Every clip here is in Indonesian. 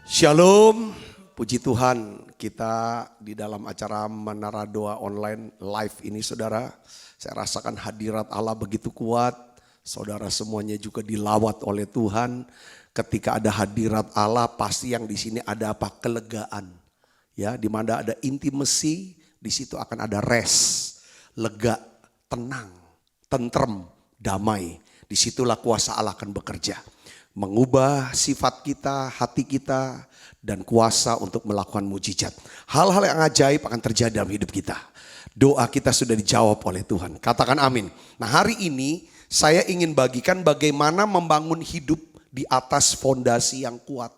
Shalom, puji Tuhan, kita di dalam acara Menara Doa Online live ini saudara, saya rasakan hadirat Allah begitu kuat, saudara semuanya juga dilawat oleh Tuhan. Ketika ada hadirat Allah pasti yang di sini ada apa? Kelegaan. Ya, di mana ada intimacy, di situ akan ada rest, lega, tenang, tentrem, damai. Disitulah kuasa Allah akan bekerja. Mengubah sifat kita, hati kita, dan kuasa untuk melakukan mujizat. Hal-hal yang ajaib akan terjadi dalam hidup kita. Doa kita sudah dijawab oleh Tuhan. Katakan amin. Nah, hari ini saya ingin bagikan bagaimana membangun hidup di atas fondasi yang kuat.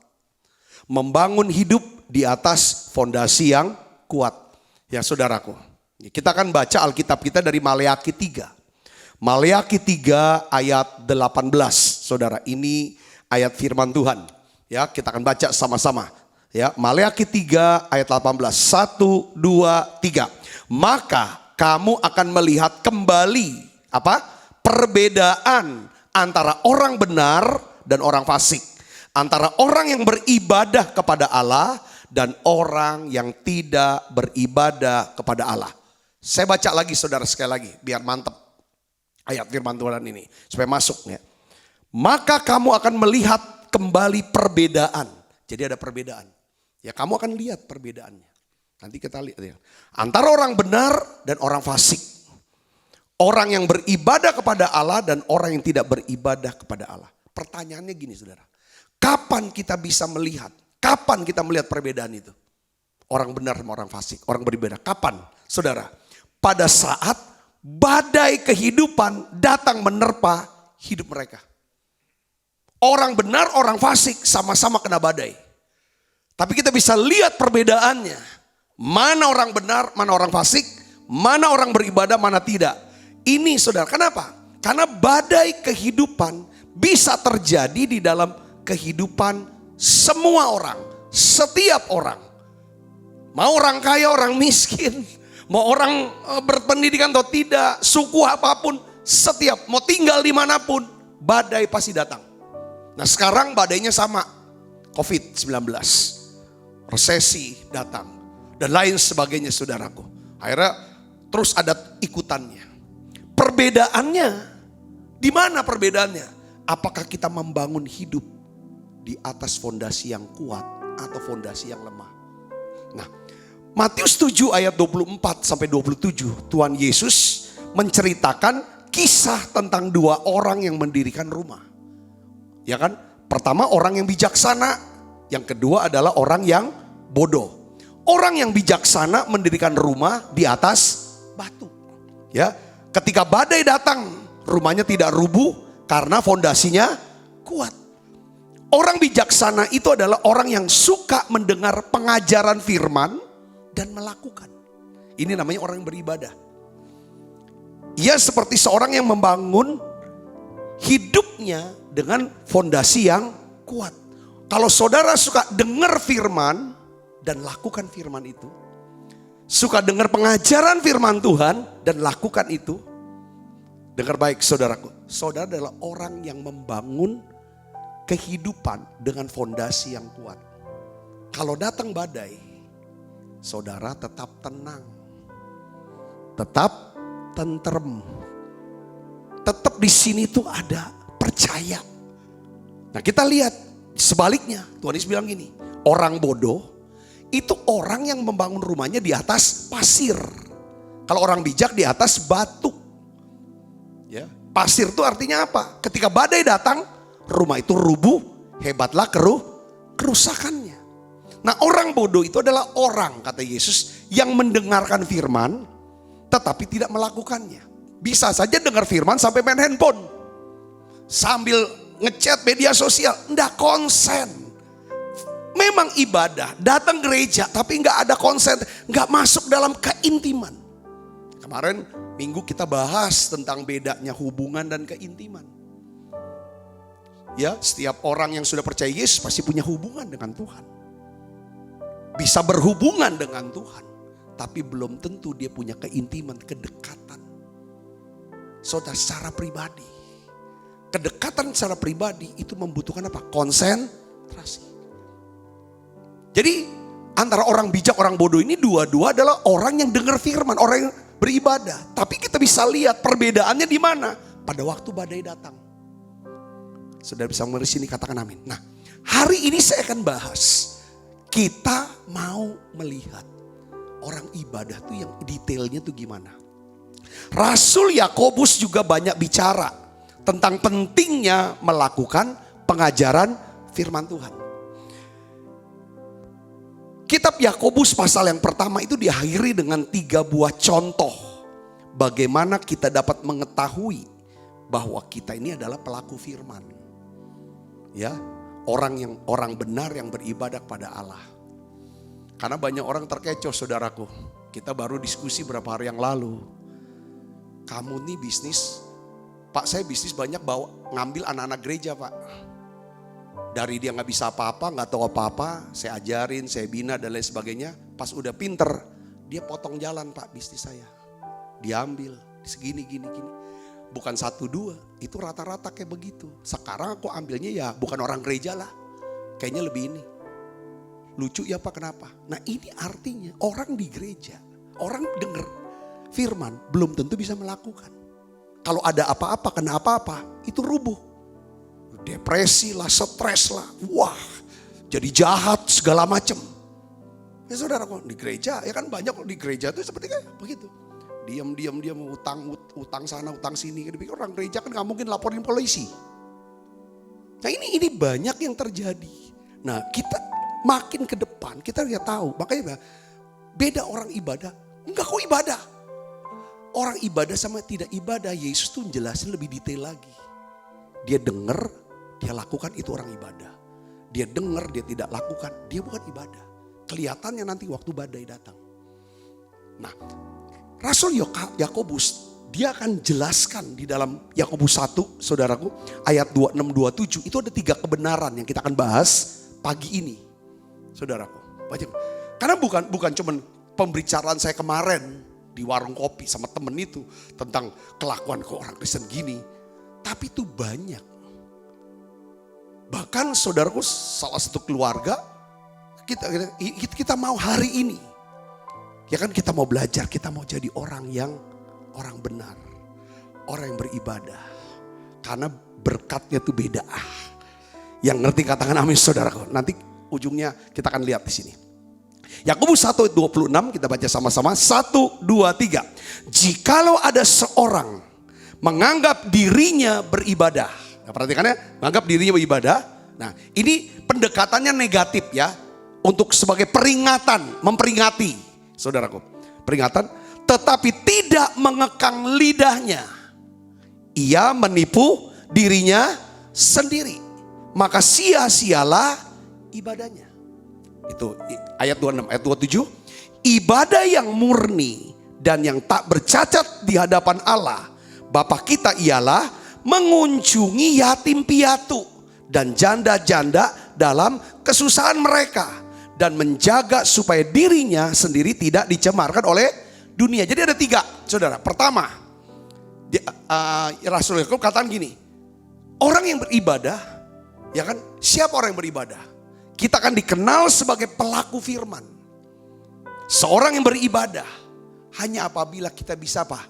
Membangun hidup di atas fondasi yang kuat. Ya saudaraku, kita akan baca Alkitab kita dari Maleakhi 3. Maleakhi 3 ayat 18. Saudara, ini ayat firman Tuhan. Ya, kita akan baca sama-sama. Ya, Maleakhi 3 ayat 18. 1, 2, 3. Maka kamu akan melihat kembali apa? Perbedaan antara orang benar dan orang fasik. Antara orang yang beribadah kepada Allah dan orang yang tidak beribadah kepada Allah. Saya baca lagi saudara sekali lagi biar mantap ayat firman Tuhan ini supaya masuk ya. Maka kamu akan melihat kembali perbedaan. Jadi ada perbedaan. Ya kamu akan lihat perbedaannya. Nanti kita lihat ya. Antara orang benar dan orang fasik. Orang yang beribadah kepada Allah dan orang yang tidak beribadah kepada Allah. Pertanyaannya gini saudara. Kapan kita bisa melihat? Kapan kita melihat perbedaan itu? Orang benar sama orang fasik. Orang beribadah. Kapan saudara? Pada saat badai kehidupan datang menerpa hidup mereka. Orang benar, orang fasik sama-sama kena badai. Tapi kita bisa lihat perbedaannya. Mana orang benar, mana orang fasik, mana orang beribadah, mana tidak. Ini saudara, kenapa? Karena badai kehidupan bisa terjadi di dalam kehidupan semua orang. Setiap orang. Mau orang kaya, orang miskin. Mau orang berpendidikan atau tidak, suku apapun, setiap mau tinggal dimanapun, badai pasti datang. Nah sekarang badainya sama, COVID-19, resesi datang, dan lain sebagainya saudaraku. Akhirnya terus ada ikutannya. Perbedaannya, di mana perbedaannya? Apakah kita membangun hidup di atas fondasi yang kuat atau fondasi yang lemah? Nah, Matius 7 ayat 24 sampai 27, Tuhan Yesus menceritakan kisah tentang dua orang yang mendirikan rumah. Ya kan? Pertama orang yang bijaksana, yang kedua adalah orang yang bodoh. Orang yang bijaksana mendirikan rumah di atas batu. Ya, ketika badai datang, rumahnya tidak rubuh karena fondasinya kuat. Orang bijaksana itu adalah orang yang suka mendengar pengajaran firman dan melakukan. Ini namanya orang yang beribadah. Ia seperti seorang yang membangun hidupnya dengan fondasi yang kuat. Kalau saudara suka dengar firman dan lakukan firman itu, suka dengar pengajaran firman Tuhan dan lakukan itu, dengar baik saudaraku, saudara adalah orang yang membangun kehidupan dengan fondasi yang kuat. Kalau datang badai, saudara tetap tenang, tetap tentrem, tetap di sini tuh ada percaya. Nah kita lihat sebaliknya, Tuhan Yesus bilang gini, orang bodoh itu orang yang membangun rumahnya di atas pasir. Kalau orang bijak di atas batu. Ya, pasir itu artinya apa? Ketika badai datang, rumah itu rubuh, hebatlah kerusakannya. Nah orang bodoh itu adalah orang, kata Yesus, yang mendengarkan firman tetapi tidak melakukannya. Bisa saja dengar firman sampai main handphone, sambil ngechat media sosial, enggak konsen. Memang ibadah, datang gereja tapi enggak ada konsen, enggak masuk dalam keintiman. Kemarin minggu kita bahas tentang bedanya hubungan dan keintiman. Ya, setiap orang yang sudah percaya Yesus pasti punya hubungan dengan Tuhan. Bisa berhubungan dengan Tuhan, tapi belum tentu dia punya keintiman, kedekatan. Saudara secara pribadi. Kedekatan secara pribadi itu membutuhkan apa? Konsentrasi. Jadi antara orang bijak, orang bodoh ini dua-dua adalah orang yang dengar firman, orang yang beribadah. Tapi kita bisa lihat perbedaannya di mana? Pada waktu badai datang. Saudara bisa mengerti sini, katakan amin. Nah, hari ini saya akan bahas. Kita mau melihat orang ibadah tuh yang detailnya tuh gimana. Rasul Yakobus juga banyak bicara tentang pentingnya melakukan pengajaran firman Tuhan. Kitab Yakobus pasal yang pertama itu diakhiri dengan 3 buah contoh. Bagaimana kita dapat mengetahui bahwa kita ini adalah pelaku firman. Ya, orang benar yang beribadah kepada Allah. Karena banyak orang terkecoh, saudaraku. Kita baru diskusi berapa hari yang lalu. Kamu nih bisnis, Pak saya bisnis banyak ngambil anak-anak gereja Pak. Dari dia gak bisa apa-apa, gak tahu apa-apa, saya ajarin, saya bina dan lain sebagainya. Pas udah pinter, dia potong jalan Pak bisnis saya. Diambil, segini, gini. Bukan 1, 2, itu rata-rata kayak begitu. Sekarang aku ambilnya ya bukan orang gereja lah. Kayaknya lebih ini. Lucu ya Pak, kenapa? Nah ini artinya orang di gereja, orang denger firman belum tentu bisa melakukan. Kalau ada apa-apa, kena apa-apa, itu rubuh. Depresi lah, stres lah, wah jadi jahat segala macam. Ya saudara, di gereja ya kan banyak di gereja tuh seperti kayak begitu. Diam utang sana utang sini. Dipikir orang gereja kan gak mungkin laporin polisi. Nah ini banyak yang terjadi. Nah kita makin ke depan kita lihat tahu. Makanya beda orang ibadah. Enggak kok ibadah. Orang ibadah sama tidak ibadah, Yesus tuh jelasin lebih detail lagi. Dia dengar, dia lakukan, itu orang ibadah. Dia dengar, dia tidak lakukan, dia bukan ibadah. Kelihatannya nanti waktu badai datang. Nah, Rasul Yakobus dia akan jelaskan di dalam Yakobus 1, saudaraku, ayat 26-27 itu ada 3 kebenaran yang kita akan bahas pagi ini, saudaraku. Karena bukan cuman pembicaraan saya kemarin di warung kopi sama temen itu tentang kelakuan kok orang Kristen gini, tapi itu banyak. Bahkan saudaraku, salah satu keluarga kita mau hari ini, ya kan kita mau belajar, kita mau jadi orang benar, orang yang beribadah, karena berkatnya itu beda. Yang ngerti katakan amin saudaraku. Nanti ujungnya kita akan lihat di sini. Yakobus 1:26 kita baca sama-sama. 1, 2, 3. Jikalau ada seorang menganggap dirinya beribadah. Nah, perhatikan ya, menganggap dirinya beribadah. Nah, ini pendekatannya negatif ya. Untuk sebagai peringatan, memperingati. Saudaraku, peringatan. Tetapi tidak mengekang lidahnya. Ia menipu dirinya sendiri. Maka sia-sialah ibadahnya. Itu ayat 26, ayat 27. Ibadah yang murni dan yang tak bercacat di hadapan Allah Bapa kita ialah mengunjungi yatim piatu dan janda-janda dalam kesusahan mereka dan menjaga supaya dirinya sendiri tidak dicemarkan oleh dunia. Jadi ada 3, saudara. Pertama, Rasul Yakobus katakan gini, orang yang beribadah, ya kan? Siapa orang yang beribadah? Kita akan dikenal sebagai pelaku firman. Seorang yang beribadah hanya apabila kita bisa apa?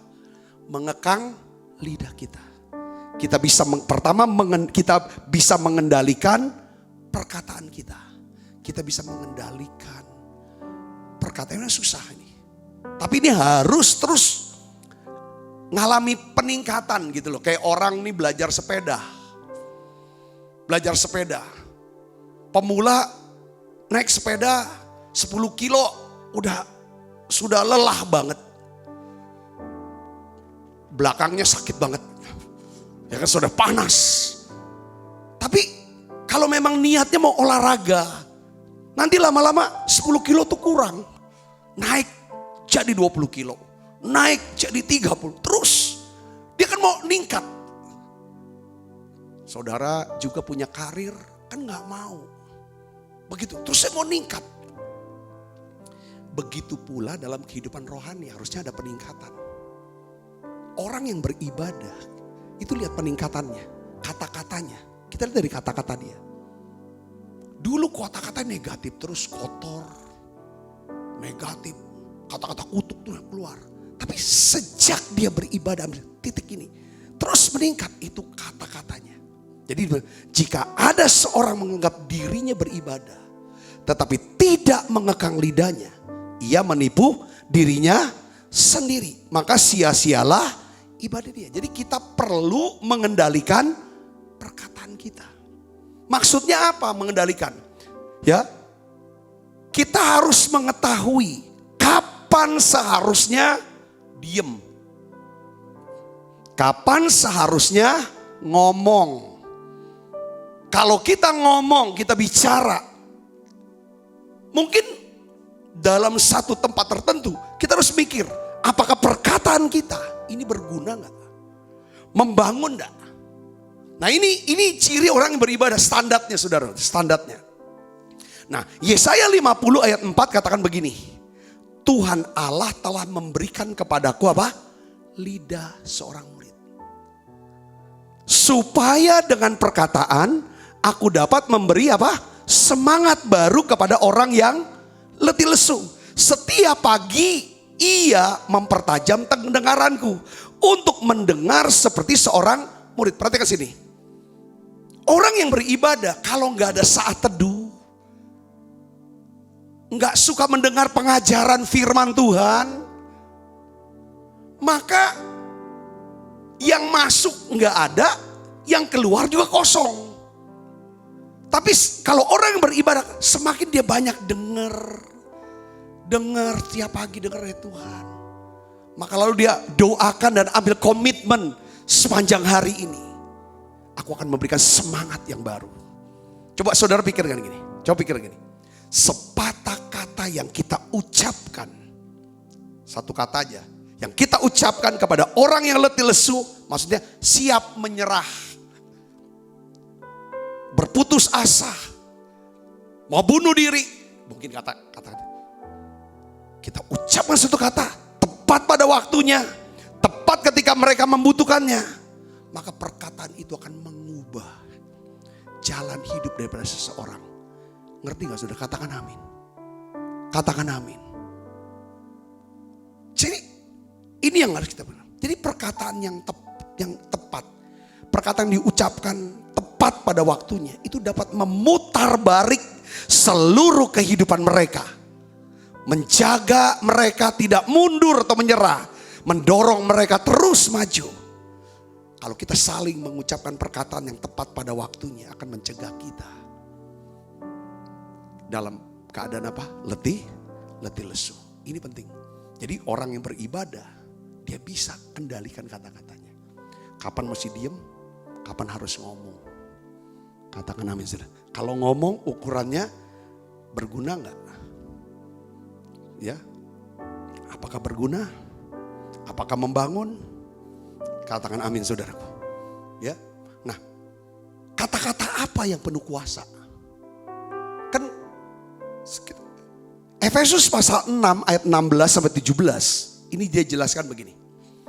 Mengekang lidah kita. Kita bisa kita bisa mengendalikan perkataan kita. Kita bisa mengendalikan perkataannya, susah ini. Tapi ini harus terus ngalami peningkatan gitu loh. Kayak orang nih belajar sepeda. Belajar sepeda. Pemula naik sepeda 10 kilo sudah lelah banget. Belakangnya sakit banget. Ya kan, sudah panas. Tapi kalau memang niatnya mau olahraga, nanti lama-lama 10 kilo tuh kurang. Naik jadi 20 kilo. Naik jadi 30. Terus dia kan mau meningkat. Saudara juga punya karir, kan gak mau. Begitu, terus saya mau meningkat. Begitu pula dalam kehidupan rohani harusnya ada peningkatan. Orang yang beribadah itu lihat peningkatannya, kata-katanya. Kita lihat dari kata-kata dia. Dulu kata-kata negatif terus, kotor, negatif, kata-kata kutuk tuh keluar. Tapi sejak dia beribadah titik ini terus meningkat itu kata-katanya. Jadi jika ada seorang menganggap dirinya beribadah tetapi tidak mengekang lidahnya, ia menipu dirinya sendiri. Maka sia-sialah ibadah dia. Jadi kita perlu mengendalikan perkataan kita. Maksudnya apa mengendalikan? Ya, kita harus mengetahui kapan seharusnya diem, kapan seharusnya ngomong. Kalau kita ngomong, kita bicara, mungkin dalam satu tempat tertentu kita harus mikir, apakah perkataan kita ini berguna nggak, membangun nggak? Nah ini ciri orang yang beribadah, standarnya saudara, standarnya. Nah Yesaya 50 ayat 4 katakan begini, Tuhan Allah telah memberikan kepadaku apa? Lidah seorang murid. Supaya dengan perkataan aku dapat memberi apa? Semangat baru kepada orang yang letih lesu. Setiap pagi ia mempertajam pendengaranku untuk mendengar seperti seorang murid. Perhatikan sini. Orang yang beribadah kalau nggak ada saat teduh, nggak suka mendengar pengajaran firman Tuhan, maka yang masuk nggak ada, yang keluar juga kosong. Tapi kalau orang yang beribadah, semakin dia banyak dengar tiap pagi dengar dari Tuhan, maka lalu dia doakan dan ambil komitmen sepanjang hari ini. Aku akan memberikan semangat yang baru. Coba saudara pikirkan gini. Coba pikirkan gini. Sepatah kata yang kita ucapkan. Satu kata aja. Yang kita ucapkan kepada orang yang letih lesu. Maksudnya siap menyerah. Berputus asa. Mau bunuh diri. Mungkin kata kita ucapkan satu kata. Tepat pada waktunya. Tepat ketika mereka membutuhkannya. Maka perkataan itu akan mengubah jalan hidup daripada seseorang. Ngerti gak saudara? Katakan amin. Katakan amin. Jadi ini yang harus kita benar. Jadi perkataan yang tepat. Perkataan yang diucapkan tepat pada waktunya. Itu dapat memutar balik seluruh kehidupan mereka. Menjaga mereka tidak mundur atau menyerah. Mendorong mereka terus maju. Kalau kita saling mengucapkan perkataan yang tepat pada waktunya akan mencegah kita dalam keadaan apa? Letih lesu. Ini penting. Jadi orang yang beribadah dia bisa kendalikan kata-katanya. Kapan mesti diem? Kapan harus ngomong? Katakan amin saudara. Kalau ngomong ukurannya berguna nggak? Ya, apakah berguna? Apakah membangun? Katakan amin saudaraku. Ya. Nah, kata-kata apa yang penuh kuasa? Kan Efesus pasal 6 ayat 16 sampai 17. Ini dia jelaskan begini.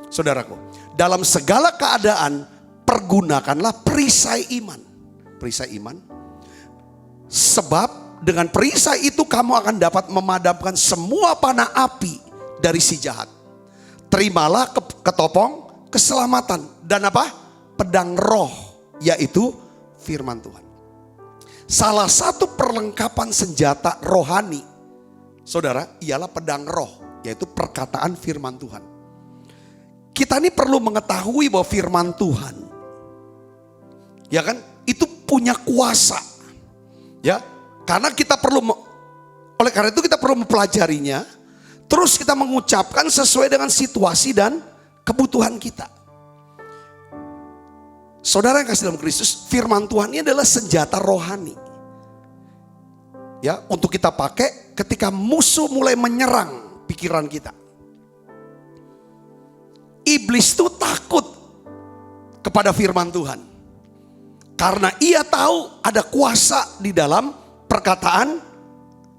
Saudaraku, dalam segala keadaan pergunakanlah perisai iman. Perisai iman. Sebab dengan perisai itu kamu akan dapat memadamkan semua panah api dari si jahat. Terimalah ketopong keselamatan dan apa? Pedang roh, yaitu firman Tuhan. Salah satu perlengkapan senjata rohani, saudara, ialah pedang roh, yaitu perkataan firman Tuhan. Kita ini perlu mengetahui bahwa firman Tuhan, ya kan, itu punya kuasa, ya. Karena kita perlu, oleh karena itu kita perlu mempelajarinya, terus kita mengucapkan sesuai dengan situasi dan kebutuhan kita. Saudara yang kasih dalam Kristus, firman Tuhan ini adalah senjata rohani. Ya, untuk kita pakai ketika musuh mulai menyerang pikiran kita. Iblis itu takut kepada firman Tuhan. Karena ia tahu ada kuasa di dalam perkataan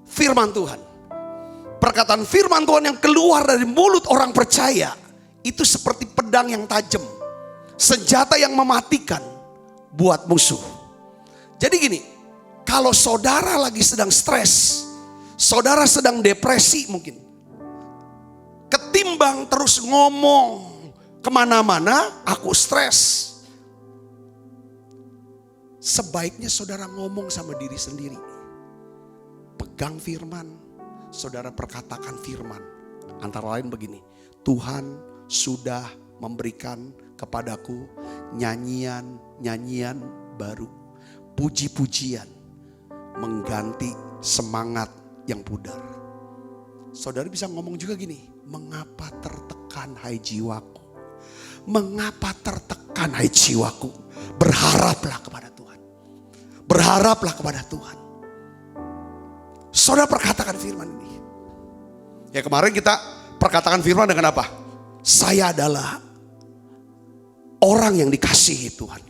firman Tuhan. Perkataan firman Tuhan yang keluar dari mulut orang percaya itu seperti pedang yang tajam, senjata yang mematikan buat musuh. Jadi gini, Kalau saudara lagi sedang stres, saudara sedang depresi mungkin, ketimbang terus ngomong kemana-mana, aku stres. Sebaiknya saudara ngomong sama diri sendiri. Pegang firman, saudara perkatakan firman. Antara lain begini, Tuhan sudah memberikan kepadaku nyanyian-nyanyian baru. Puji-pujian mengganti semangat yang pudar. Saudara bisa ngomong juga gini, mengapa tertekan hai jiwaku? Mengapa tertekan hai jiwaku? Berharaplah kepada Tuhan. Berharaplah kepada Tuhan. Saudara perkatakan firman ini. Ya kemarin kita perkatakan firman dengan apa? Saya adalah orang yang dikasihi Tuhan.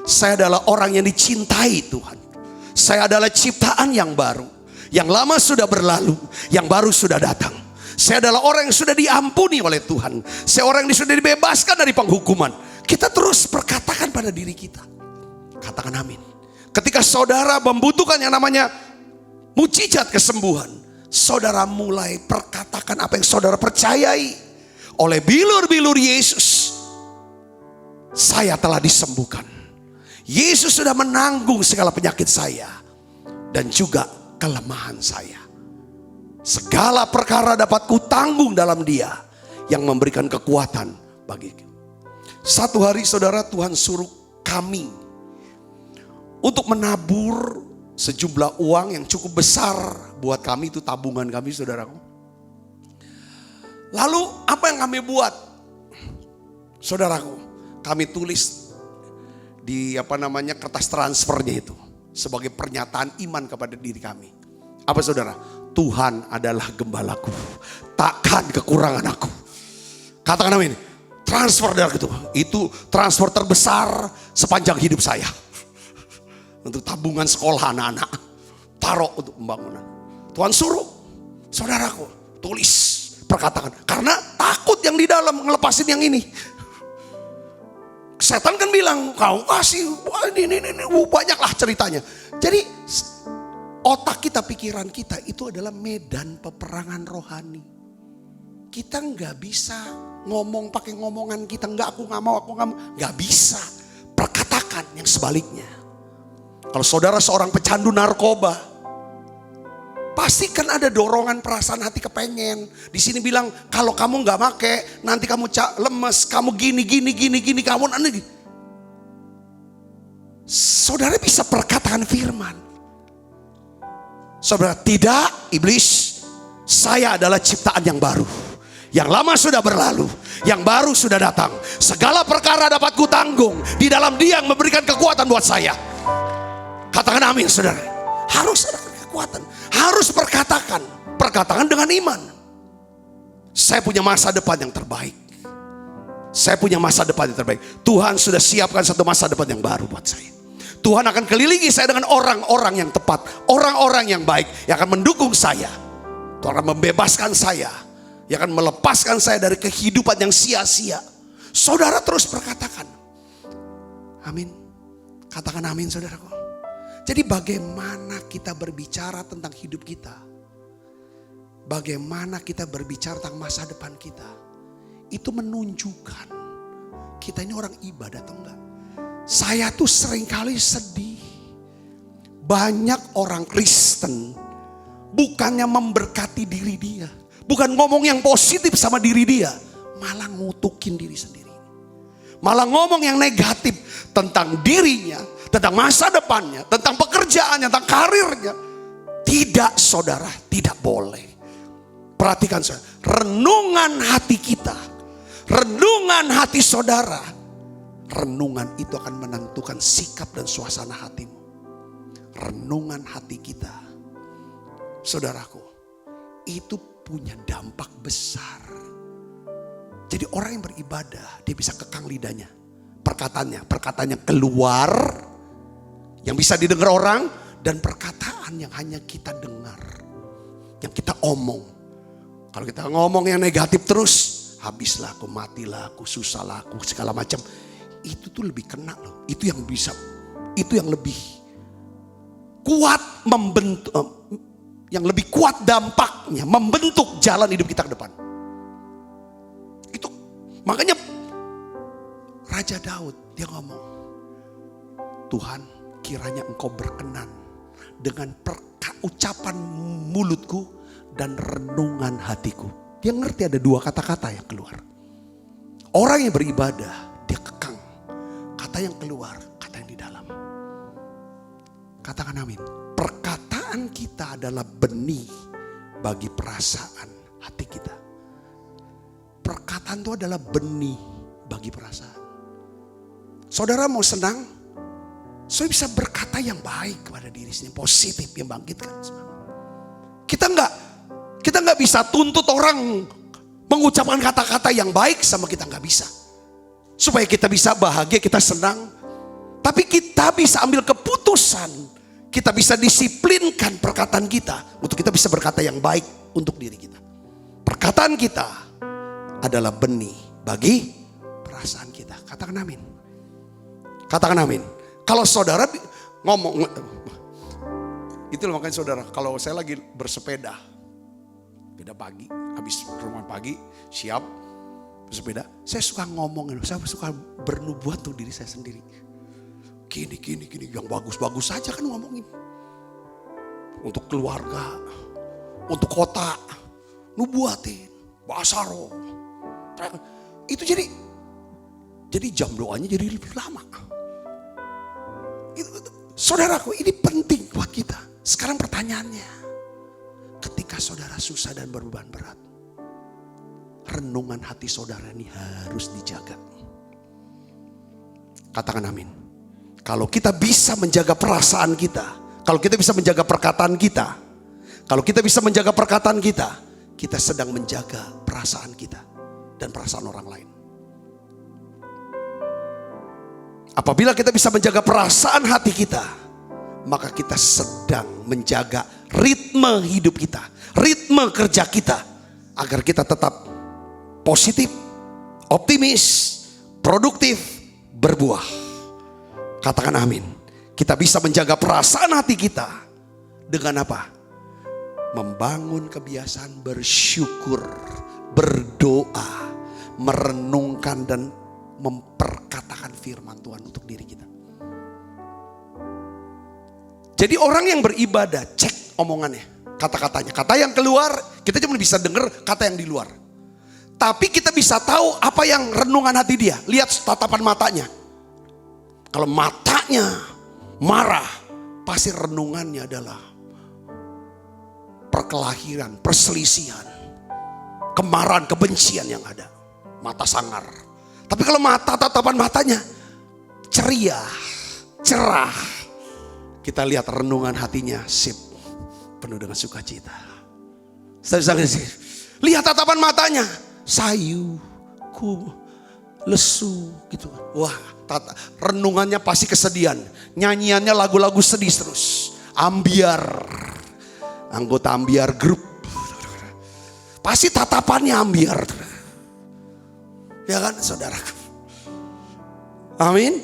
Saya adalah orang yang dicintai Tuhan. Saya adalah ciptaan yang baru. Yang lama sudah berlalu, yang baru sudah datang. Saya adalah orang yang sudah diampuni oleh Tuhan. Saya orang yang sudah dibebaskan dari penghukuman. Kita terus perkatakan pada diri kita. Katakan amin. Ketika saudara membutuhkan yang namanya mujizat kesembuhan, saudara mulai perkatakan apa yang saudara percayai. Oleh bilur-bilur Yesus, saya telah disembuhkan. Yesus sudah menanggung segala penyakit saya dan juga kelemahan saya. Segala perkara dapat kutanggung dalam Dia yang memberikan kekuatan bagiku. Satu hari saudara, Tuhan suruh kami untuk menabur sejumlah uang yang cukup besar buat kami, itu tabungan kami saudaraku. Lalu apa yang kami buat? Saudaraku, kami tulis di kertas transfernya itu sebagai pernyataan iman kepada diri kami. Apa saudara? Tuhan adalah gembalaku, takkan kekurangan aku. Katakan amin. Transfer dari itu transfer terbesar sepanjang hidup saya. Untuk tabungan sekolah anak-anak, taruh untuk pembangunan. Tuhan suruh, saudaraku, tulis, perkatakan. Karena takut yang di dalam ngelepasin yang ini. Setan kan bilang, kau kasih, ini, banyaklah ceritanya. Jadi otak kita, pikiran kita itu adalah medan peperangan rohani. Kita nggak bisa ngomong pakai ngomongan kita, aku nggak mau, nggak bisa. Perkatakan yang sebaliknya. Kalau saudara seorang pecandu narkoba, pasti kan ada dorongan perasaan hati kepengen. Di sini bilang kalau kamu nggak make, nanti kamu lemes, kamu gini, kamu nanti. Saudara bisa perkatakan firman. Saudara, tidak, iblis, saya adalah ciptaan yang baru. Yang lama sudah berlalu, yang baru sudah datang. Segala perkara dapat kutanggung di dalam Dia yang memberikan kekuatan buat saya. Katakan amin saudara. Harus ada kekuatan. Harus perkatakan dengan iman. Saya punya masa depan yang terbaik. Saya punya masa depan yang terbaik. Tuhan sudah siapkan satu masa depan yang baru buat saya. Tuhan akan kelilingi saya dengan orang-orang yang tepat. Orang-orang yang baik yang akan mendukung saya. Tuhan akan membebaskan saya. Yang akan melepaskan saya dari kehidupan yang sia-sia. Saudara terus perkatakan. Amin. Katakan amin saudaraku. Jadi bagaimana kita berbicara tentang hidup kita. Bagaimana kita berbicara tentang masa depan kita. Itu menunjukkan kita ini orang ibadah atau enggak. Saya tuh seringkali sedih. Banyak orang Kristen bukannya memberkati diri dia. Bukan ngomong yang positif sama diri dia. Malah ngutukin diri sendiri. Malah ngomong yang negatif tentang dirinya, tentang masa depannya, tentang pekerjaannya, tentang karirnya. Tidak saudara, tidak boleh. Perhatikan saudara, renungan hati kita, renungan hati saudara, renungan itu akan menentukan sikap dan suasana hatimu. Renungan hati kita, saudaraku, itu punya dampak besar. Jadi orang yang beribadah, dia bisa kekang lidahnya. Perkataannya keluar, yang bisa didengar orang, dan perkataan yang hanya kita dengar, yang kita omong. Kalau kita ngomong yang negatif terus, habislah aku, matilah aku, susahlah aku, segala macam. Itu tuh lebih kena loh. Itu yang bisa, itu yang lebih kuat membentuk, yang lebih kuat dampaknya membentuk jalan hidup kita ke depan. Itu makanya Raja Daud dia ngomong, Tuhan kiranya engkau berkenan dengan ucapan mulutku dan renungan hatiku. Dia ngerti ada dua kata-kata yang keluar. Orang yang beribadah dia kekang. Kata yang keluar, kata yang di dalam. Katakan amin. Perkataan kita adalah benih bagi perasaan hati kita. Perkataan itu adalah benih bagi perasaan. Saudara mau senang, saudara bisa berkata yang baik kepada diri sendiri, positif, yang bangkitkan semangat. Kita nggak bisa tuntut orang mengucapkan kata-kata yang baik sama kita, nggak bisa. Supaya kita bisa bahagia, kita senang. Tapi kita bisa ambil keputusan. Kita bisa disiplinkan perkataan kita untuk kita bisa berkata yang baik untuk diri kita. Perkataan kita adalah benih bagi perasaan kita. Katakan amin. Katakan amin. Kalau saudara ngomong, itu makanya saudara, kalau saya lagi bersepeda, beda pagi, habis rumah pagi, siap bersepeda, saya suka ngomong, saya suka bernubuat tuh diri saya sendiri. Gini, yang bagus-bagus saja kan ngomongin. Untuk keluarga, untuk kota, nubuatin, bahasa roh. Itu jadi jam doanya jadi lebih lama. Saudaraku, ini penting buat kita. Sekarang pertanyaannya, ketika saudara susah dan berbeban berat, renungan hati saudara ini harus dijaga. Katakan amin. Kalau kita bisa menjaga perasaan kita, kalau kita bisa menjaga perkataan kita, kalau kita bisa menjaga perkataan kita, kita sedang menjaga perasaan kita dan perasaan orang lain. Apabila kita bisa menjaga perasaan hati kita, maka kita sedang menjaga ritme hidup kita, ritme kerja kita, agar kita tetap positif, optimis, produktif, berbuah. Katakan amin. Kita bisa menjaga perasaan hati kita dengan apa? Membangun kebiasaan bersyukur, berdoa, merenungkan dan memperkatakan firman Tuhan untuk diri kita. Jadi orang yang beribadah, cek omongannya, kata-katanya. Kata yang keluar, kita cuma bisa dengar kata yang di luar. Tapi kita bisa tahu apa yang renungan hati dia. Lihat tatapan matanya. Kalau matanya marah, pasti renungannya adalah perkelahian, perselisihan, kemarahan, kebencian yang ada. Mata sangar. Tapi kalau tatapan matanya ceria, cerah, kita lihat renungan hatinya sip, penuh dengan sukacita. Lihat tatapan matanya, sayu, lesu gitu. Wah, renungannya pasti kesedihan. Nyanyiannya lagu-lagu sedih terus. Ambiar, anggota ambiar grup, pasti tatapannya ambiar. Ya kan saudara? Amin.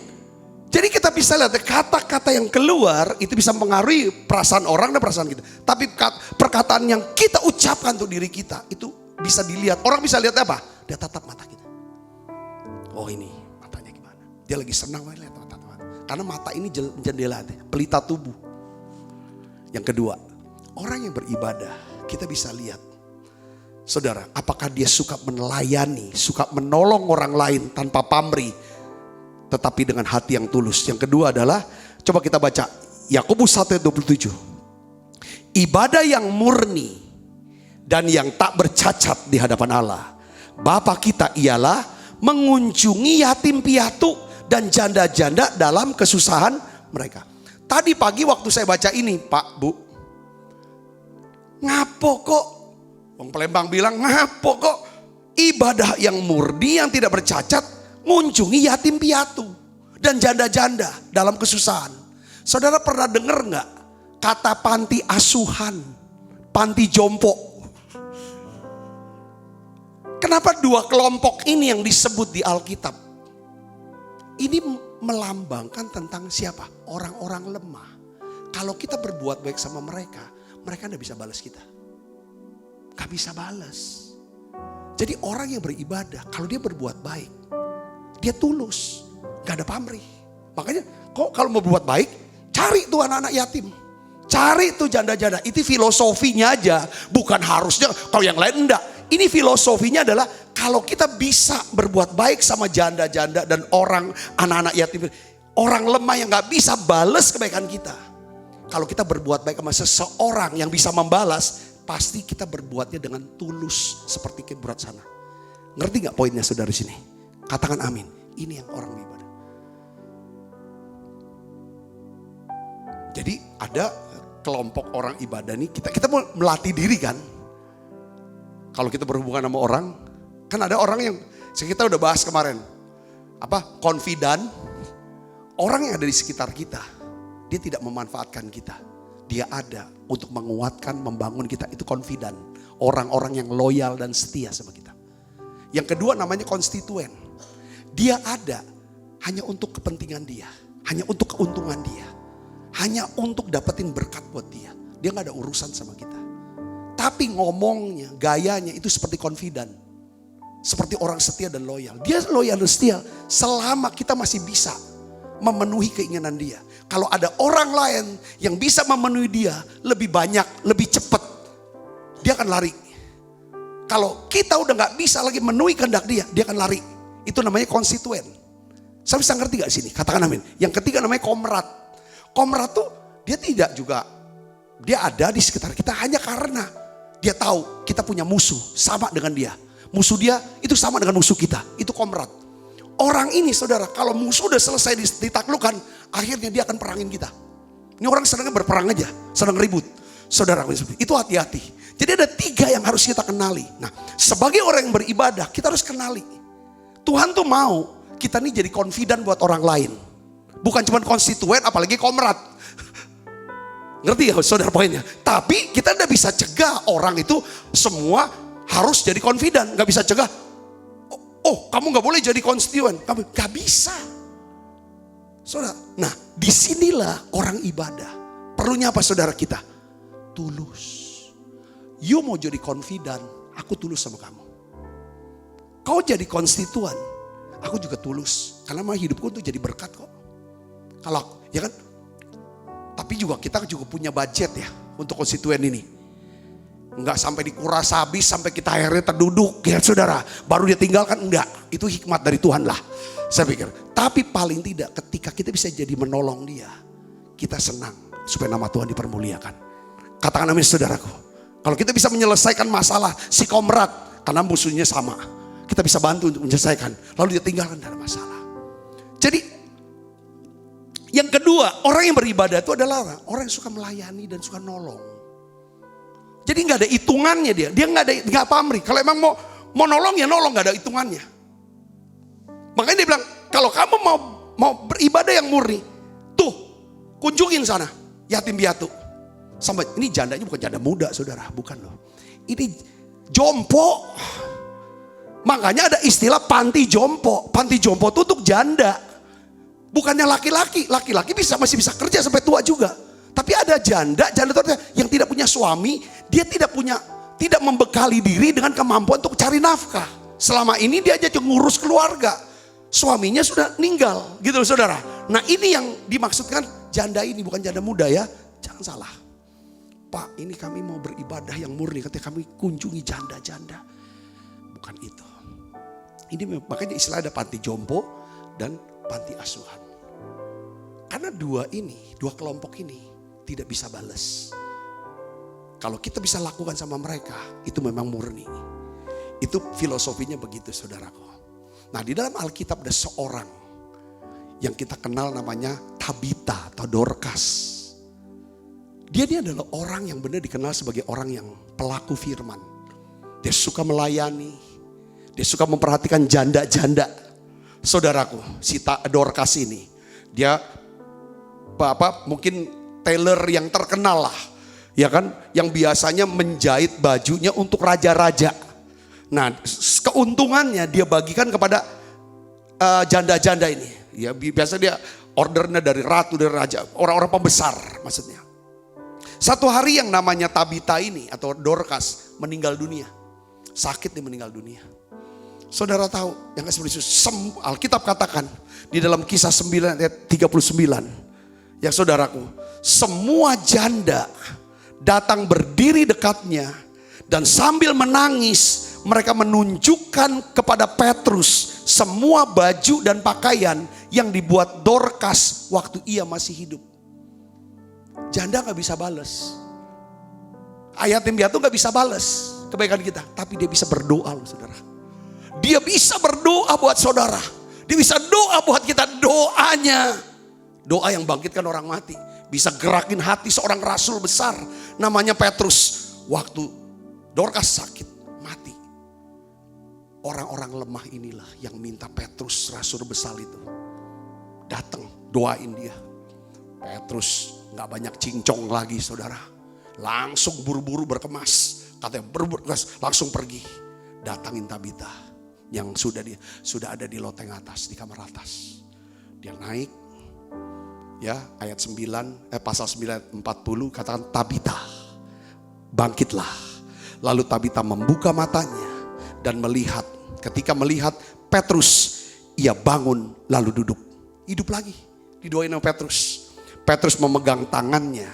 Jadi kita bisa lihat kata-kata yang keluar itu bisa mengaruhi perasaan orang dan perasaan kita. Tapi perkataan yang kita ucapkan untuk diri kita itu bisa dilihat. Orang bisa lihat apa? Dia tatap mata kita. Oh ini matanya gimana? Dia lagi senang lihat mata. Karena mata ini jendela, pelita tubuh. Yang kedua, orang yang beribadah kita bisa lihat. Saudara, apakah dia suka melayani, suka menolong orang lain tanpa pamrih, tetapi dengan hati yang tulus. Yang kedua adalah, coba kita baca Yakobus 1:27. Ibadah yang murni dan yang tak bercacat di hadapan Allah Bapa kita ialah mengunjungi yatim piatu dan janda-janda dalam kesusahan mereka. Tadi pagi waktu saya baca ini, Pak, Bu, ngapo kok? Wong Palembang bilang ngapo kok? Ibadah yang murni yang tidak bercacat mengunjungi yatim piatu dan janda-janda dalam kesusahan. Saudara pernah dengar nggak kata panti asuhan, panti jompo? Kenapa dua kelompok ini yang disebut di Alkitab? Ini melambangkan tentang siapa? Orang-orang lemah. Kalau kita berbuat baik sama mereka, mereka gak bisa balas kita. Gak bisa balas. Jadi orang yang beribadah, kalau dia berbuat baik, dia tulus, gak ada pamrih. Makanya kok kalau mau berbuat baik, cari tuh anak-anak yatim. Cari tuh janda-janda. Itu filosofinya aja, bukan harusnya kalau yang lain enggak. Ini filosofinya adalah kalau kita bisa berbuat baik sama janda-janda dan orang, anak-anak yatim, orang lemah yang gak bisa balas kebaikan kita. Kalau kita berbuat baik sama seseorang yang bisa membalas, pasti kita berbuatnya dengan tulus seperti Kibrat sana. Ngerti gak poinnya saudara di sini? Katakan amin. Ini yang orang beribadah. Jadi ada kelompok orang ibadah nih, kita mau melatih diri kan. Kalau kita berhubungan sama orang, kan ada orang yang kita udah bahas kemarin. Confident. Orang yang ada di sekitar kita, dia tidak memanfaatkan kita. Dia ada untuk menguatkan, membangun kita. Itu confident. Orang-orang yang loyal dan setia sama kita. Yang kedua namanya konstituen. Dia ada hanya untuk kepentingan dia. Hanya untuk keuntungan dia. Hanya untuk dapetin berkat buat dia. Dia gak ada urusan sama kita. Tapi ngomongnya, gayanya itu seperti confident. Seperti orang setia dan loyal. Dia loyal dan setia selama kita masih bisa memenuhi keinginan dia. Kalau ada orang lain yang bisa memenuhi dia lebih banyak, lebih cepat, dia akan lari. Kalau kita udah gak bisa lagi memenuhi kehendak dia akan lari. Itu namanya konstituen. Saya bisa ngerti gak sini? Katakan amin. Yang ketiga namanya komrad. Komrad tuh dia tidak juga, dia ada di sekitar kita hanya karena dia tahu kita punya musuh sama dengan dia. Musuh dia itu sama dengan musuh kita. Itu komrad. Orang ini saudara, kalau musuh udah selesai ditaklukkan, akhirnya dia akan perangin kita. Ini orang senangnya berperang aja, senang ribut. Saudara, itu hati-hati. Jadi ada 3 yang harus kita kenali. Nah, sebagai orang yang beribadah, kita harus kenali. Tuhan tuh mau kita nih jadi confident buat orang lain. Bukan cuma konstituen, apalagi komrad. Ngerti ya saudara poinnya? Tapi kita udah bisa cegah orang itu semua harus jadi confident. Gak bisa cegah. Oh, kamu gak boleh jadi konstituen. Kamu gak bisa. Saudara, nah disinilah orang ibadah. Perlunya apa saudara kita? Tulus. You mau jadi confident, aku tulus sama kamu. Kau jadi konstituen, aku juga tulus. Karena mah hidupku tuh jadi berkat kok. Kalau, ya kan? Tapi juga kita juga punya budget ya untuk konstituen ini. Enggak sampai dikuras habis sampai kita akhirnya terduduk ya saudara. Baru dia tinggalkan, enggak. Itu hikmat dari Tuhan lah. Saya pikir. Tapi paling tidak ketika kita bisa jadi menolong dia. Kita senang supaya nama Tuhan dipermuliakan. Katakan amin saudaraku. Kalau kita bisa menyelesaikan masalah si komrad. Karena musuhnya sama. Kita bisa bantu untuk menyelesaikan. Lalu dia tinggalkan, tidak ada masalah. Jadi yang kedua, orang yang beribadah itu adalah orang yang suka melayani dan suka nolong. Jadi nggak ada hitungannya dia nggak pamrih. Kalau emang mau nolong ya nolong, nggak ada hitungannya. Makanya dia bilang kalau kamu mau beribadah yang murni, tuh kunjungin sana yatim piatu. Sampai ini jandanya bukan janda muda saudara, bukan loh. Ini jompo. Makanya ada istilah panti jompo. Panti jompo itu untuk janda. Bukannya laki-laki. Laki-laki masih bisa kerja sampai tua juga. Tapi ada janda yang tidak punya suami, dia tidak membekali diri dengan kemampuan untuk cari nafkah. Selama ini dia aja ngurus keluarga. Suaminya sudah meninggal, gitu loh saudara. Nah ini yang dimaksudkan janda ini, bukan janda muda ya. Jangan salah. Pak, ini kami mau beribadah yang murni, katanya kami kunjungi janda-janda. Bukan itu. Ini makanya istilah ada panti jompo dan panti asuhan. Karena dua kelompok ini tidak bisa balas. Kalau kita bisa lakukan sama mereka, itu memang murni. Itu filosofinya begitu saudaraku. Nah di dalam Alkitab ada seorang yang kita kenal namanya Tabita atau Dorcas. Dia ini adalah orang yang benar dikenal sebagai orang yang pelaku firman. Dia suka melayani. Dia suka memperhatikan janda-janda. Saudaraku, si Dorcas ini. Dia mungkin tailor yang terkenal lah. Ya kan, yang biasanya menjahit bajunya untuk raja-raja. Nah, keuntungannya dia bagikan kepada janda-janda ini. Ya biasa dia ordernya dari ratu, dari raja, orang-orang pembesar maksudnya. Satu hari yang namanya Tabita ini atau Dorcas meninggal dunia. Sakit dia meninggal dunia. Saudara tahu yang seperti itu, Alkitab katakan di dalam Kisah 9 ayat 39. Ya saudaraku, semua janda datang berdiri dekatnya dan sambil menangis mereka menunjukkan kepada Petrus semua baju dan pakaian yang dibuat Dorcas waktu ia masih hidup. Janda gak bisa balas. Yatim piatu gak bisa balas kebaikan kita. Tapi dia bisa berdoa loh saudara. Dia bisa berdoa buat saudara. Dia bisa doa buat kita. Doanya, doa yang bangkitkan orang mati. Bisa gerakin hati seorang rasul besar namanya Petrus. Waktu Dorcas sakit mati, orang-orang lemah inilah yang minta Petrus rasul besar itu datang doain dia. Petrus gak banyak cincong lagi saudara. Langsung buru-buru berkemas. Katanya berkemas langsung pergi. Datangin Tabita yang sudah ada di loteng atas, di kamar atas. Dia naik. Ya, ayat 9 pasal 9 40 katakan Tabita, bangkitlah. Lalu Tabita membuka matanya dan melihat. Ketika melihat Petrus, ia bangun lalu duduk. Hidup lagi. Didoain sama Petrus. Petrus memegang tangannya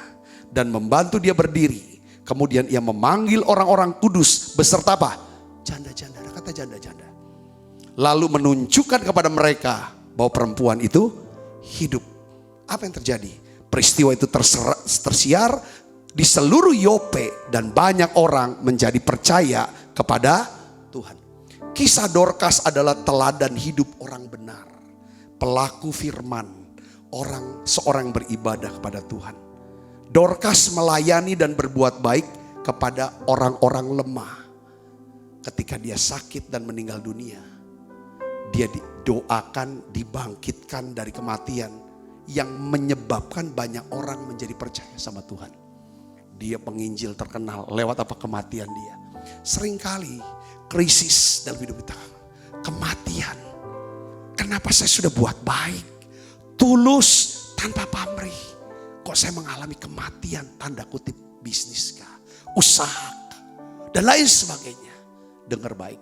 dan membantu dia berdiri. Kemudian ia memanggil orang-orang kudus beserta apa? Janda-janda, ada kata janda-janda. Lalu menunjukkan kepada mereka bahwa perempuan itu hidup. Apa yang terjadi? Peristiwa itu tersiar di seluruh Yope dan banyak orang menjadi percaya kepada Tuhan. Kisah Dorcas adalah teladan hidup orang benar, pelaku firman, seorang yang beribadah kepada Tuhan. Dorcas melayani dan berbuat baik kepada orang-orang lemah. Ketika dia sakit dan meninggal dunia, dia didoakan, dibangkitkan dari kematian yang menyebabkan banyak orang menjadi percaya sama Tuhan. Dia penginjil terkenal lewat apa? Kematian dia. Seringkali krisis dalam hidup kita, kematian. Kenapa saya sudah buat baik, tulus, tanpa pamrih, kok saya mengalami kematian, tanda kutip, bisnis kah, usaha kah, dan lain sebagainya. Dengar baik,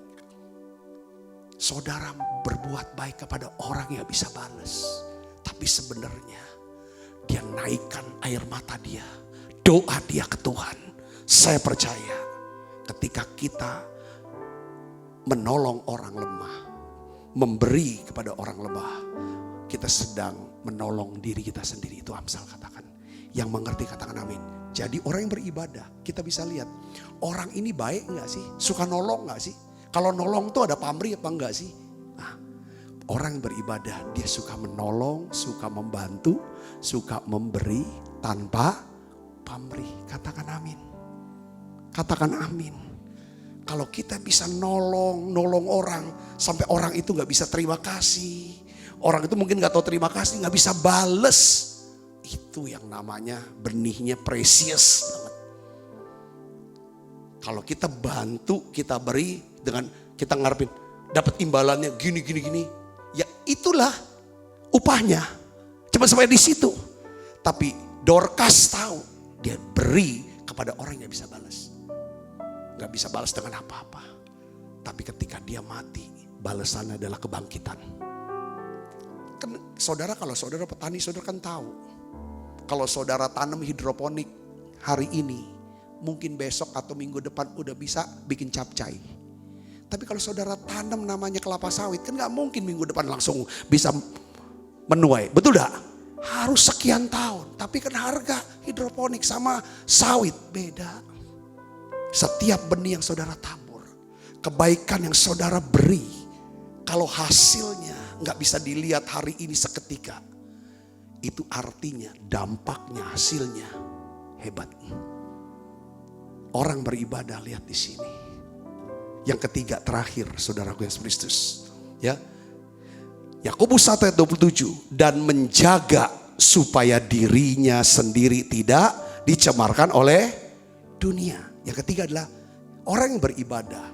saudara berbuat baik kepada orang yang bisa balas, tapi sebenarnya dia naikkan air mata dia, doa dia ke Tuhan. Saya percaya ketika kita menolong orang lemah, memberi kepada orang lemah, kita sedang menolong diri kita sendiri. Itu Amsal katakan. Yang mengerti katakan amin. Jadi orang yang beribadah, kita bisa lihat orang ini baik gak sih? Suka nolong gak sih? Kalau nolong tuh ada pamrih apa enggak sih? Nah, orang yang beribadah dia suka menolong, suka membantu, suka memberi tanpa pamrih. Katakan amin. Katakan amin. Kalau kita bisa nolong orang sampai orang itu gak bisa terima kasih. Orang itu mungkin gak tahu terima kasih, gak bisa bales. Itu yang namanya benihnya precious banget. Kalau kita bantu, kita beri dengan kita ngarepin dapat imbalannya gini. Ya itulah upahnya. Cuma sampai di situ. Tapi Dorcas tahu dia beri kepada orang yang bisa balas. Gak bisa balas dengan apa-apa. Tapi ketika dia mati, balasannya adalah kebangkitan. Kan saudara, kalau saudara petani, saudara kan tahu. Kalau saudara tanam hidroponik hari ini, mungkin besok atau minggu depan udah bisa bikin capcay. Tapi kalau saudara tanam namanya kelapa sawit, kan gak mungkin minggu depan langsung bisa menuai. Betul gak? Harus sekian tahun. Tapi kan harga hidroponik sama sawit beda. Setiap benih yang saudara tabur, kebaikan yang saudara beri, kalau hasilnya gak bisa dilihat hari ini seketika, itu artinya dampaknya, hasilnya hebat. Orang beribadah lihat di sini. Yang ketiga terakhir, saudaraku yang Kristus, ya. Yakobus 1 ayat 27, dan menjaga supaya dirinya sendiri tidak dicemarkan oleh dunia. Yang ketiga adalah orang yang beribadah,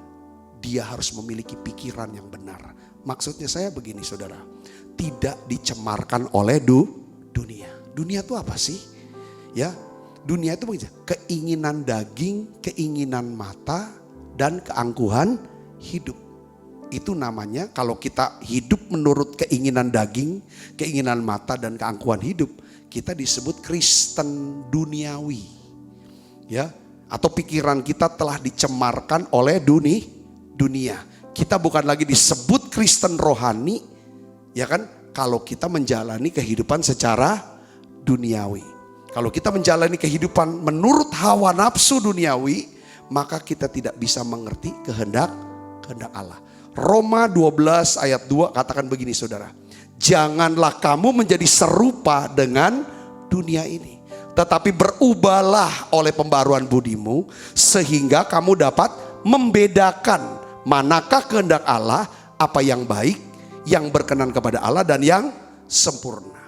dia harus memiliki pikiran yang benar. Maksudnya saya begini saudara, tidak dicemarkan oleh dunia. Dunia itu apa sih? Ya, Dunia itu begitu, keinginan daging, keinginan mata, dan keangkuhan hidup. Itu namanya kalau kita hidup menurut keinginan daging, keinginan mata, dan keangkuhan hidup, kita disebut Kristen duniawi. Ya, atau pikiran kita telah dicemarkan oleh dunia. Kita bukan lagi disebut Kristen rohani, ya kan? Kalau kita menjalani kehidupan secara duniawi. Kalau kita menjalani kehidupan menurut hawa nafsu duniawi, maka kita tidak bisa mengerti kehendak Allah. Roma 12 ayat 2 katakan begini saudara. Janganlah kamu menjadi serupa dengan dunia ini, tetapi berubahlah oleh pembaruan budimu, sehingga kamu dapat membedakan manakah kehendak Allah, apa yang baik, yang berkenan kepada Allah, dan yang sempurna.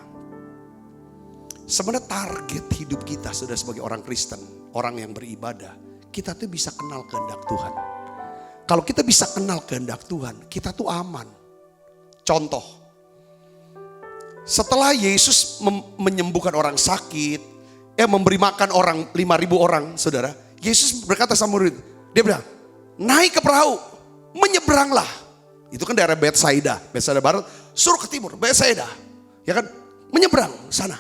Sebenarnya target hidup kita sudah sebagai orang Kristen, orang yang beribadah, kita tuh bisa kenal kehendak Tuhan. Kalau kita bisa kenal kehendak Tuhan, kita tuh aman. Contoh, setelah Yesus menyembuhkan orang sakit, memberi makan orang 5.000 orang, saudara, Yesus berkata sama murid, dia bilang, naik ke perahu, menyeberanglah. Itu kan daerah Betsaida Barat, suruh ke timur, Betsaida, ya kan, menyeberang sana.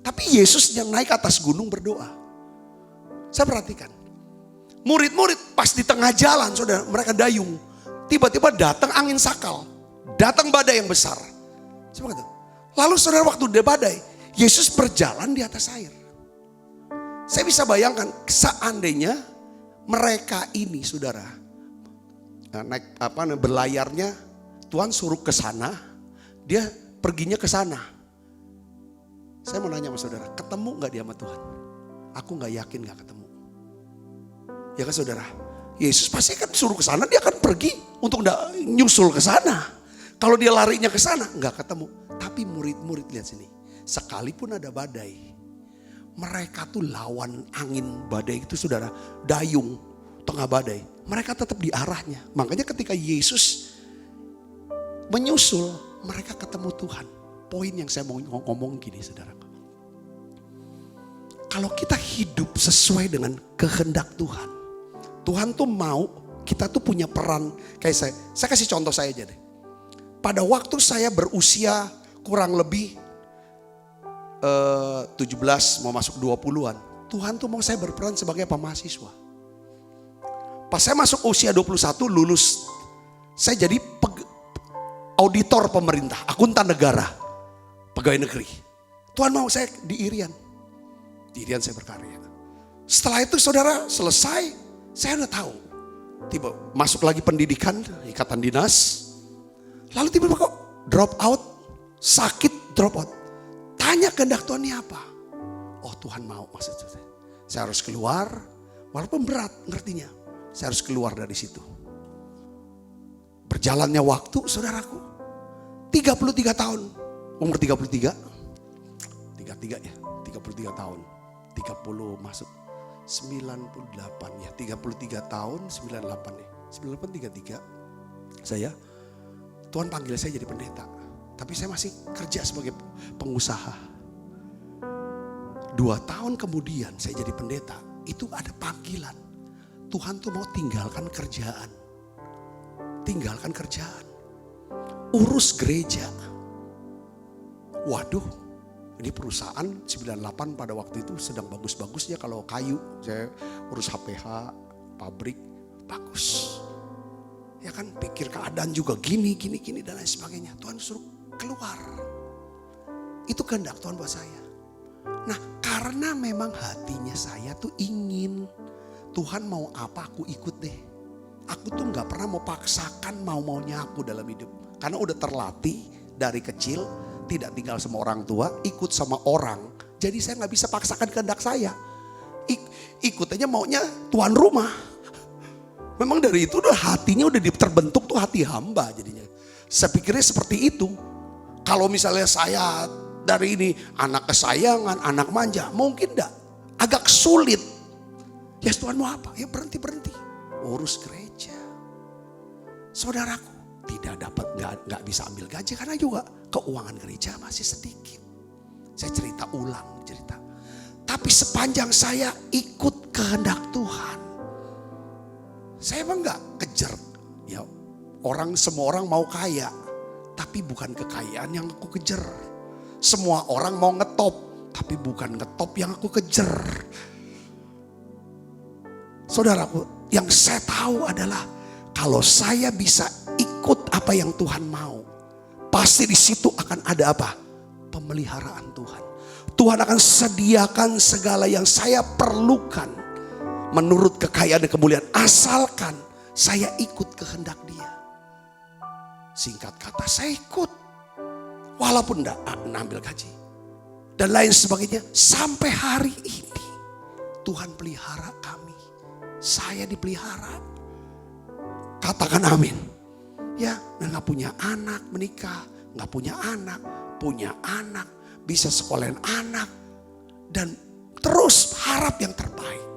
Tapi Yesus yang naik ke atas gunung berdoa. Saya perhatikan, murid-murid pas di tengah jalan, saudara, mereka dayung. Tiba-tiba datang angin sakal, datang badai yang besar. Lalu saudara, waktu dia badai, Yesus berjalan di atas air. Saya bisa bayangkan seandainya mereka ini, saudara, naik berlayarnya, Tuhan suruh ke sana, dia perginya ke sana. Saya mau nanya sama saudara, ketemu gak dia sama Tuhan? Aku gak yakin gak ketemu. Ya kan saudara, Yesus pasti kan suruh ke sana, dia akan pergi untuk nyusul ke sana. Kalau dia larinya ke sana, gak ketemu. Tapi murid-murid lihat sini, sekalipun ada badai, mereka tuh lawan angin badai itu saudara, dayung tengah badai, mereka tetap di arahnya. Makanya ketika Yesus menyusul, mereka ketemu Tuhan. Poin yang saya mau ngomong gini saudara, kalau kita hidup sesuai dengan kehendak Tuhan, Tuhan tuh mau kita tuh punya peran. Kayak saya kasih contoh saya aja deh. Pada waktu saya berusia kurang lebih 17 mau masuk 20-an, Tuhan tuh mau saya berperan sebagai mahasiswa. Pas saya masuk usia 21 lulus, saya jadi auditor pemerintah, akuntan negara, pegawai negeri. Tuhan mau saya di Irian. Di Irian saya berkarya. Setelah itu saudara selesai, saya udah tahu. Tiba masuk lagi pendidikan, ikatan dinas. Lalu tiba-tiba kok drop out, sakit drop out. Tanya kehendak Tuhan ini apa? Oh Tuhan mau maksudnya. Saya harus keluar, walaupun berat ngertinya. Saya harus keluar dari situ. Berjalannya waktu saudaraku, 33 tahun. Umur 33 ya, 33 tahun. 30 masuk 98 ya, 33 tahun 98 ya. 98 33 saya, Tuhan panggil saya jadi pendeta. Tapi saya masih kerja sebagai pengusaha. 2 tahun kemudian saya jadi pendeta. Itu ada panggilan. Tuhan tuh mau tinggalkan kerjaan. Tinggalkan kerjaan. Urus gereja. Waduh, ini perusahaan 98 pada waktu itu sedang bagus-bagusnya kalau kayu. Saya urus HPH, pabrik, bagus. Ya kan, pikir keadaan juga gini dan lain sebagainya. Tuhan suruh keluar. Itu kehendak Tuhan buat saya. Nah, karena memang hatinya saya tuh ingin Tuhan mau apa aku ikut deh. Aku tuh gak pernah mau paksakan mau-maunya aku dalam hidup. Karena udah terlatih dari kecil, tidak tinggal sama orang tua, ikut sama orang. Jadi saya gak bisa paksakan kehendak saya. Ikut aja maunya tuan rumah. Memang dari itu udah hatinya udah terbentuk tuh hati hamba jadinya. Saya pikirnya seperti itu. Kalau misalnya saya dari ini anak kesayangan, anak manja, mungkin enggak. Agak sulit. Ya Tuhan mau apa? Ya berhenti. Urus gereja. Saudaraku, tidak dapat, nggak bisa ambil gaji karena juga keuangan gereja masih sedikit. Saya cerita. Tapi sepanjang saya ikut kehendak Tuhan, saya emang gak kejar. Ya, semua orang mau kaya, tapi bukan kekayaan yang aku kejar. Semua orang mau ngetop, tapi bukan ngetop yang aku kejar. Saudaraku, yang saya tahu adalah kalau saya bisa ikut apa yang Tuhan mau, pasti di situ akan ada apa? Pemeliharaan Tuhan. Tuhan akan sediakan segala yang saya perlukan menurut kekayaan dan kemuliaan, asalkan saya ikut kehendak Dia. Singkat kata, saya ikut. Walaupun enggak ambil gaji. Dan lain sebagainya. Sampai hari ini Tuhan pelihara kami. Saya dipelihara. Katakan amin. Ya, gak punya anak menikah. Gak punya anak. Bisa sekolahin anak. Dan terus harap yang terbaik.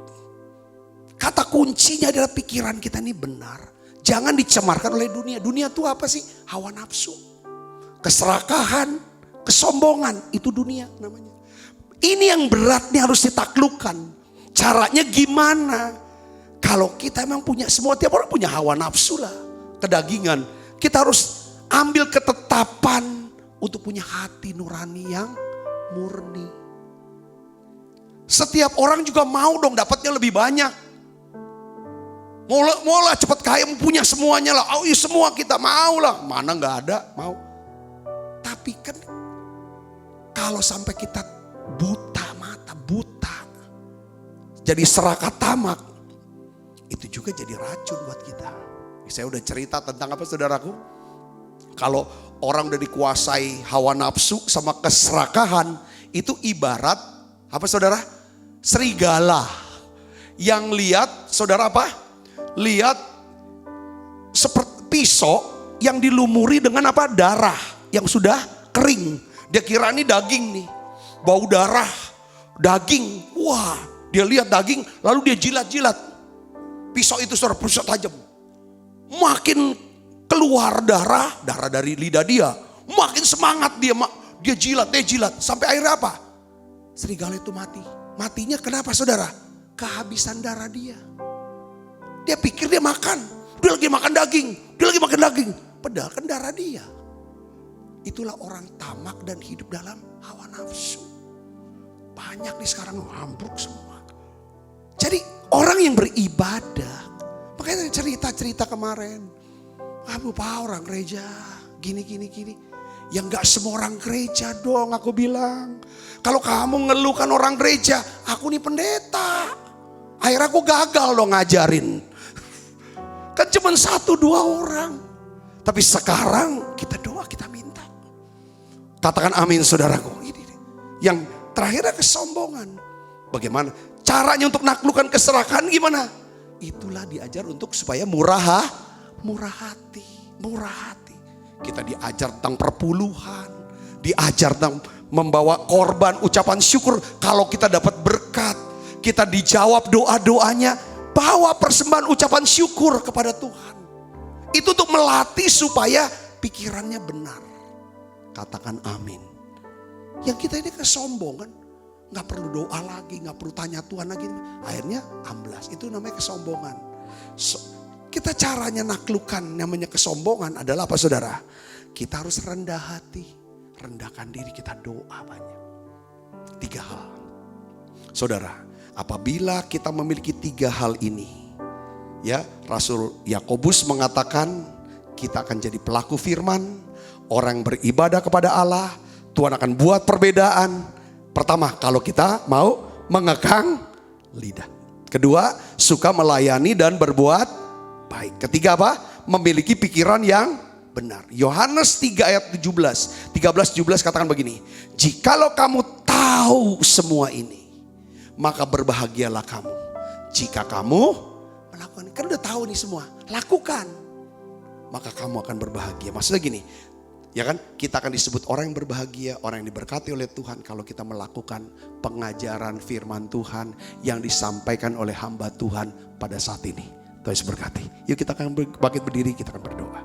Kata kuncinya adalah pikiran kita ini benar. Jangan dicemarkan oleh dunia. Dunia itu apa sih? Hawa nafsu. Keserakahan, kesombongan. Itu dunia namanya. Ini yang berat nih, harus ditaklukkan. Caranya gimana? Kalau kita memang punya, semua tiap orang punya hawa nafsu lah. Kedagingan. Kita harus ambil ketetapan untuk punya hati nurani yang murni. Setiap orang juga mau dong dapatnya lebih banyak. Mau lah cepat kaya, punya semuanya lah. Oh iya, semua kita mau lah. Mana gak ada, mau. Tapi kan kalau sampai kita buta mata, buta. Jadi serakah tamak. Itu juga jadi racun buat kita. Saya udah cerita tentang apa saudaraku? Kalau orang udah dikuasai hawa nafsu sama keserakahan, itu ibarat apa saudara? Serigala. Yang lihat saudara apa? Lihat seperti pisau yang dilumuri dengan apa? Darah yang sudah kering. Dia kira ini daging nih, bau darah, daging. Wah, dia lihat daging lalu dia jilat-jilat. Pisau itu saudara, pisau tajam. Makin keluar darah dari lidah dia, makin semangat dia jilat, sampai akhirnya apa? Serigala itu mati. Matinya kenapa saudara? Kehabisan darah dia. Dia pikir dia makan. Dia lagi makan daging. Padahal kan darah dia. Itulah orang tamak dan hidup dalam hawa nafsu. Banyak nih sekarang ambruk semua. Jadi orang yang beribadah. Makanya cerita kemarin. Pak orang gereja. Gini. Yang gak semua orang gereja dong aku bilang. Kalau kamu ngeluhkan orang gereja. Aku nih pendeta. Akhirnya aku gagal dong ngajarin. Kan cuma 1-2 orang. Tapi sekarang kita doa, kita minta. Katakan amin saudaraku. Yang terakhir kesombongan. Bagaimana? Caranya untuk naklukkan keserakahan gimana? Itulah diajar untuk supaya murah hati. Kita diajar tentang perpuluhan. Diajar tentang membawa korban ucapan syukur. Kalau kita dapat berkat. Kita dijawab doa-doanya. Bawa persembahan ucapan syukur kepada Tuhan. Itu untuk melatih supaya pikirannya benar. Katakan amin. Yang kita ini kesombongan. Gak perlu doa lagi, gak perlu tanya Tuhan lagi. Akhirnya amblas, itu namanya kesombongan. Kita caranya naklukkan namanya kesombongan adalah apa saudara? Kita harus rendah hati. Rendahkan diri, kita doa banyak. 3 hal. Saudara. Apabila kita memiliki 3 hal ini, ya Rasul Yakobus mengatakan kita akan jadi pelaku firman, orang beribadah kepada Allah, Tuhan akan buat perbedaan. Pertama, kalau kita mau mengekang lidah. Kedua, suka melayani dan berbuat baik. Ketiga apa? Memiliki pikiran yang benar. Yohanes 3 ayat 13-17 katakan begini. Jikalau kamu tahu semua ini, maka berbahagialah kamu. Jika kamu melakukan, kan udah tahu nih semua, lakukan. Maka kamu akan berbahagia. Maksudnya gini, ya kan kita akan disebut orang yang berbahagia, orang yang diberkati oleh Tuhan. Kalau kita melakukan pengajaran firman Tuhan yang disampaikan oleh hamba Tuhan pada saat ini. Tuhan Yesus berkati. Yuk kita akan bangkit berdiri, kita akan berdoa.